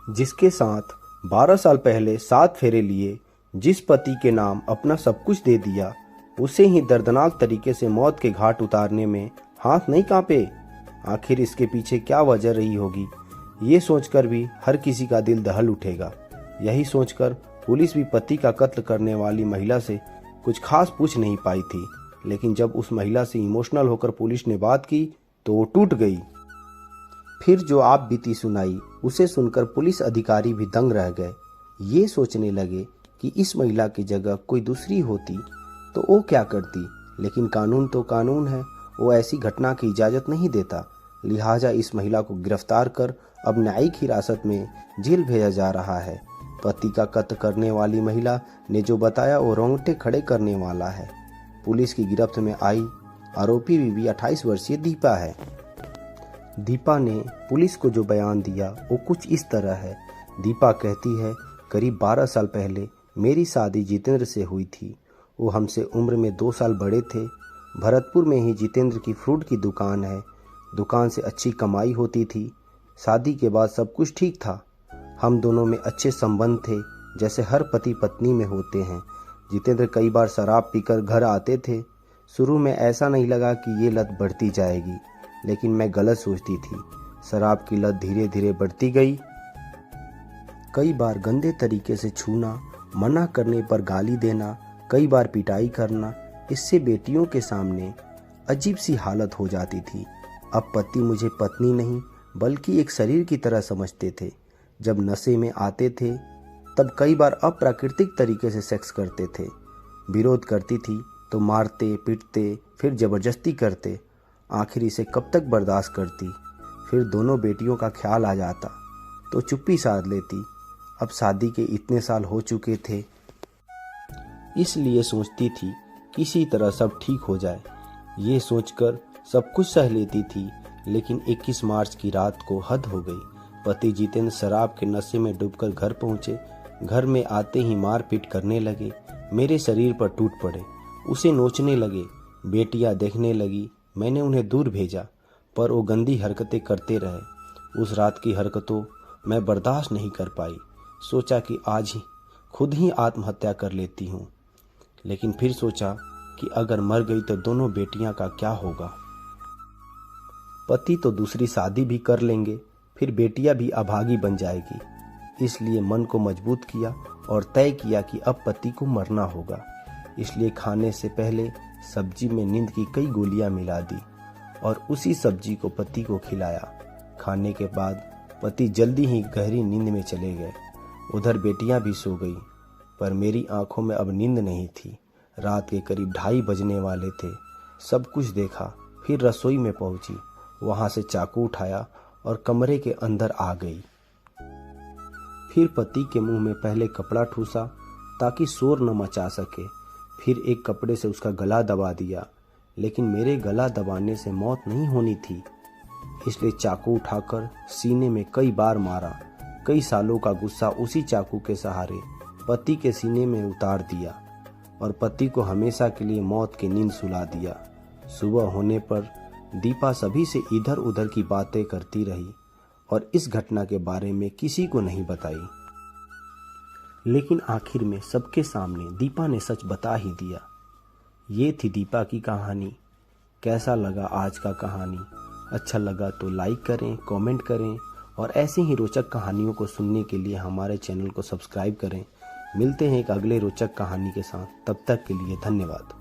जिसके साथ 12 साल पहले 7 फेरे लिए जिस पति के नाम अपना सब कुछ दे दिया, उसे ही दर्दनाक तरीके से मौत के घाट उतारने में हाथ नहीं कांपे। आखिर इसके पीछे क्या वजह रही होगी, ये सोचकर भी हर किसी का दिल दहल उठेगा। यही सोचकर पुलिस भी पति का कत्ल करने वाली महिला से कुछ खास पूछ नहीं पाई थी, लेकिन जब उस महिला से इमोशनल होकर पुलिस ने बात की तो वो टूट गई। फिर जो आप बीती सुनाई, उसे सुनकर पुलिस अधिकारी भी दंग रह गए। ये सोचने लगे कि इस महिला की जगह कोई दूसरी होती तो वो क्या करती, लेकिन कानून तो कानून है, वो ऐसी घटना की इजाज़त नहीं देता। लिहाजा इस महिला को गिरफ्तार कर अब न्यायिक हिरासत में जेल भेजा जा रहा है। पति का कत्ल करने वाली महिला ने जो बताया वो रोंगटे खड़े करने वाला है। पुलिस की गिरफ्त में आई आरोपी बीवी 28 वर्षीय दीपा है। दीपा ने पुलिस को जो बयान दिया वो कुछ इस तरह है। दीपा कहती है, करीब 12 साल पहले मेरी शादी जितेंद्र से हुई थी। वो हमसे उम्र में 2 साल बड़े थे। भरतपुर में ही जितेंद्र की फ्रूट की दुकान है। दुकान से अच्छी कमाई होती थी। शादी के बाद सब कुछ ठीक था। हम दोनों में अच्छे संबंध थे, जैसे हर पति पत्नी में होते हैं। जितेंद्र कई बार शराब पीकर घर आते थे। शुरू में ऐसा नहीं लगा कि ये लत बढ़ती जाएगी, लेकिन मैं गलत सोचती थी। शराब की लत धीरे धीरे बढ़ती गई। कई बार गंदे तरीके से छूना, मना करने पर गाली देना, कई बार पिटाई करना, इससे बेटियों के सामने अजीब सी हालत हो जाती थी। अब पति मुझे पत्नी नहीं बल्कि एक शरीर की तरह समझते थे। जब नशे में आते थे तब कई बार अप्राकृतिक तरीके से सेक्स करते थे। विरोध करती थी तो मारते पीटते, फिर ज़बरदस्ती करते। आखिर इसे कब तक बर्दाश्त करती। फिर दोनों बेटियों का ख्याल आ जाता तो चुप्पी साध लेती। अब शादी के इतने साल हो चुके थे, इसलिए सोचती थी किसी तरह सब ठीक हो जाए। ये सोचकर सब कुछ सह लेती थी, लेकिन 21 मार्च की रात को हद हो गई। पति जितेंद्र शराब के नशे में डूबकर घर पहुंचे। घर में आते ही मारपीट करने लगे। मेरे शरीर पर टूट पड़े, उसे नोचने लगे। बेटियां देखने लगी। मैंने उन्हें दूर भेजा, पर वो गंदी हरकतें करते रहे। उस रात की हरकतों मैं बर्दाश्त नहीं कर पाई। सोचा कि आज ही खुद ही आत्महत्या कर लेती हूँ, लेकिन फिर सोचा कि अगर मर गई तो दोनों बेटियां का क्या होगा। पति तो दूसरी शादी भी कर लेंगे, फिर बेटियां भी अभागी बन जाएगी। इसलिए मन को मजबूत किया और तय किया कि अब पति को मरना होगा। इसलिए खाने से पहले सब्जी में नींद की कई गोलियां मिला दी और उसी सब्जी को पति को खिलाया। खाने के बाद पति जल्दी ही गहरी नींद में चले गए। उधर बेटियां भी सो गई, पर मेरी आंखों में अब नींद नहीं थी। रात के करीब 2:30 बजने वाले थे। सब कुछ देखा, फिर रसोई में पहुंची। वहां से चाकू उठाया और कमरे के अंदर आ गई। फिर पति के मुंह में पहले कपड़ा ठूसा ताकि शोर न मचा सके। फिर एक कपड़े से उसका गला दबा दिया, लेकिन मेरे गला दबाने से मौत नहीं होनी थी, इसलिए चाकू उठाकर सीने में कई बार मारा। कई सालों का गुस्सा उसी चाकू के सहारे पति के सीने में उतार दिया और पति को हमेशा के लिए मौत की नींद सुला दिया। सुबह होने पर दीपा सभी से इधर उधर की बातें करती रही और इस घटना के बारे में किसी को नहीं बताई। लेकिन आखिर में सबके सामने दीपा ने सच बता ही दिया। ये थी दीपा की कहानी। कैसा लगा आज का कहानी? अच्छा लगा तो लाइक करें, कमेंट करें और ऐसी ही रोचक कहानियों को सुनने के लिए हमारे चैनल को सब्सक्राइब करें। मिलते हैं एक अगले रोचक कहानी के साथ। तब तक के लिए धन्यवाद।